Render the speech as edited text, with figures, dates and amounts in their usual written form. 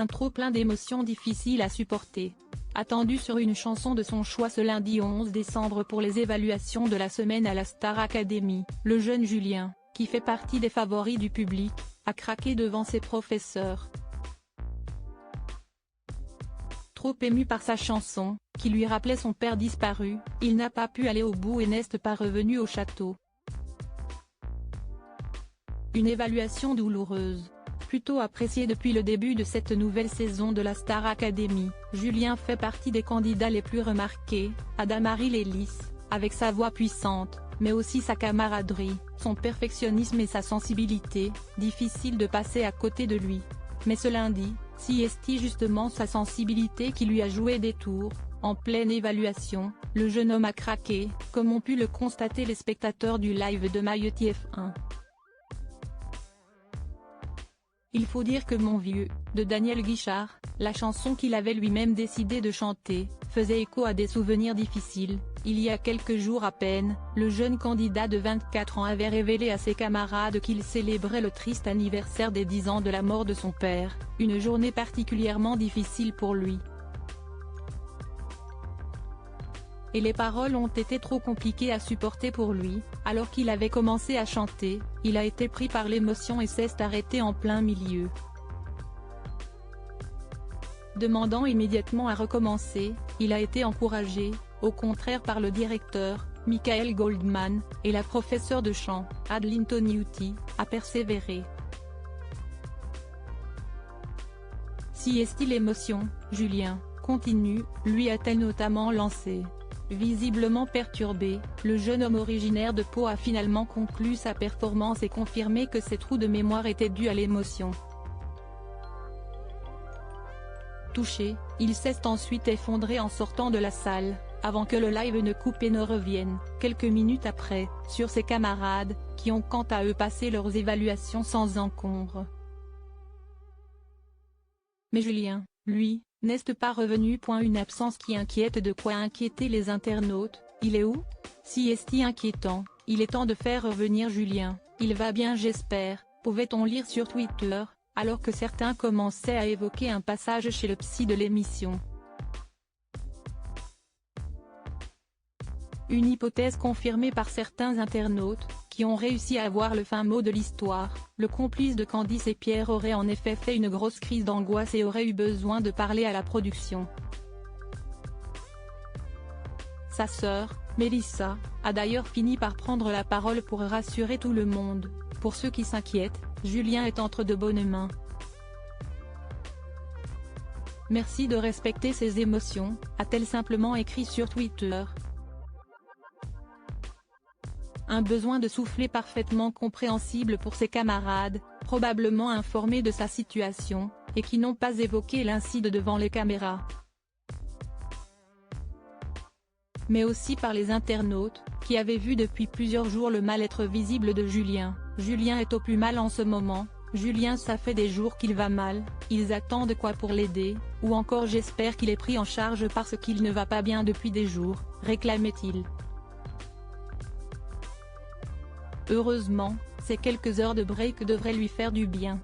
un trop-plein d'émotions difficiles à supporter. Attendu sur une chanson de son choix ce lundi 11 décembre pour les évaluations de la semaine à la Star Academy, le jeune Julien, qui fait partie des favoris du public, a craqué devant ses professeurs. Trop ému par sa chanson, qui lui rappelait son père disparu, il n'a pas pu aller au bout et n'est pas revenu au château. Une évaluation douloureuse. Plutôt apprécié depuis le début de cette nouvelle saison de la Star Academy, Julien fait partie des candidats les plus remarqués, Adamarie Lélis, avec sa voix puissante, mais aussi sa camaraderie, son perfectionnisme et sa sensibilité, difficile de passer à côté de lui. Mais ce lundi, c'est justement sa sensibilité qui lui a joué des tours. En pleine évaluation, le jeune homme a craqué, comme ont pu le constater les spectateurs du live de Mayotte F1. Il faut dire que Mon vieux, de Daniel Guichard, la chanson qu'il avait lui-même décidé de chanter, faisait écho à des souvenirs difficiles. Il y a quelques jours à peine, le jeune candidat de 24 ans avait révélé à ses camarades qu'il célébrait le triste anniversaire des 10 ans de la mort de son père, une journée particulièrement difficile pour lui. Et les paroles ont été trop compliquées à supporter pour lui. Alors qu'il avait commencé à chanter, il a été pris par l'émotion et s'est arrêté en plein milieu. Demandant immédiatement à recommencer, il a été encouragé, au contraire par le directeur, Michael Goldman, et la professeure de chant, Adeline Toniuti, à persévérer. Si est-il l'émotion, Julien, continue, lui a-t-elle notamment lancé. Visiblement perturbé, le jeune homme originaire de Pau a finalement conclu sa performance et confirmé que ses trous de mémoire étaient dus à l'émotion. Touché, il s'est ensuite effondré en sortant de la salle, avant que le live ne coupe et ne revienne, quelques minutes après, sur ses camarades, qui ont quant à eux passé leurs évaluations sans encombre. Mais Julien, lui, n'est pas revenu. Une absence qui inquiète. De quoi inquiéter les internautes. Il est où? Si est-il inquiétant, il est temps de faire revenir Julien. Il va bien j'espère, pouvait-on lire sur Twitter, alors que certains commençaient à évoquer un passage chez le psy de l'émission. Une hypothèse confirmée par certains internautes, qui ont réussi à avoir le fin mot de l'histoire. Le complice de Candice et Pierre aurait en effet fait une grosse crise d'angoisse et aurait eu besoin de parler à la production. Sa sœur, Mélissa, a d'ailleurs fini par prendre la parole pour rassurer tout le monde. Pour ceux qui s'inquiètent, Julien est entre de bonnes mains. Merci de respecter ses émotions, a-t-elle simplement écrit sur Twitter. Un besoin de souffler parfaitement compréhensible pour ses camarades, probablement informés de sa situation, et qui n'ont pas évoqué l'incident devant les caméras. Mais aussi par les internautes, qui avaient vu depuis plusieurs jours le mal-être visible de Julien. Julien est au plus mal en ce moment, Julien ça fait des jours qu'il va mal, ils attendent quoi pour l'aider, ou encore j'espère qu'il est pris en charge parce qu'il ne va pas bien depuis des jours, réclamait-il. Heureusement, ces quelques heures de break devraient lui faire du bien.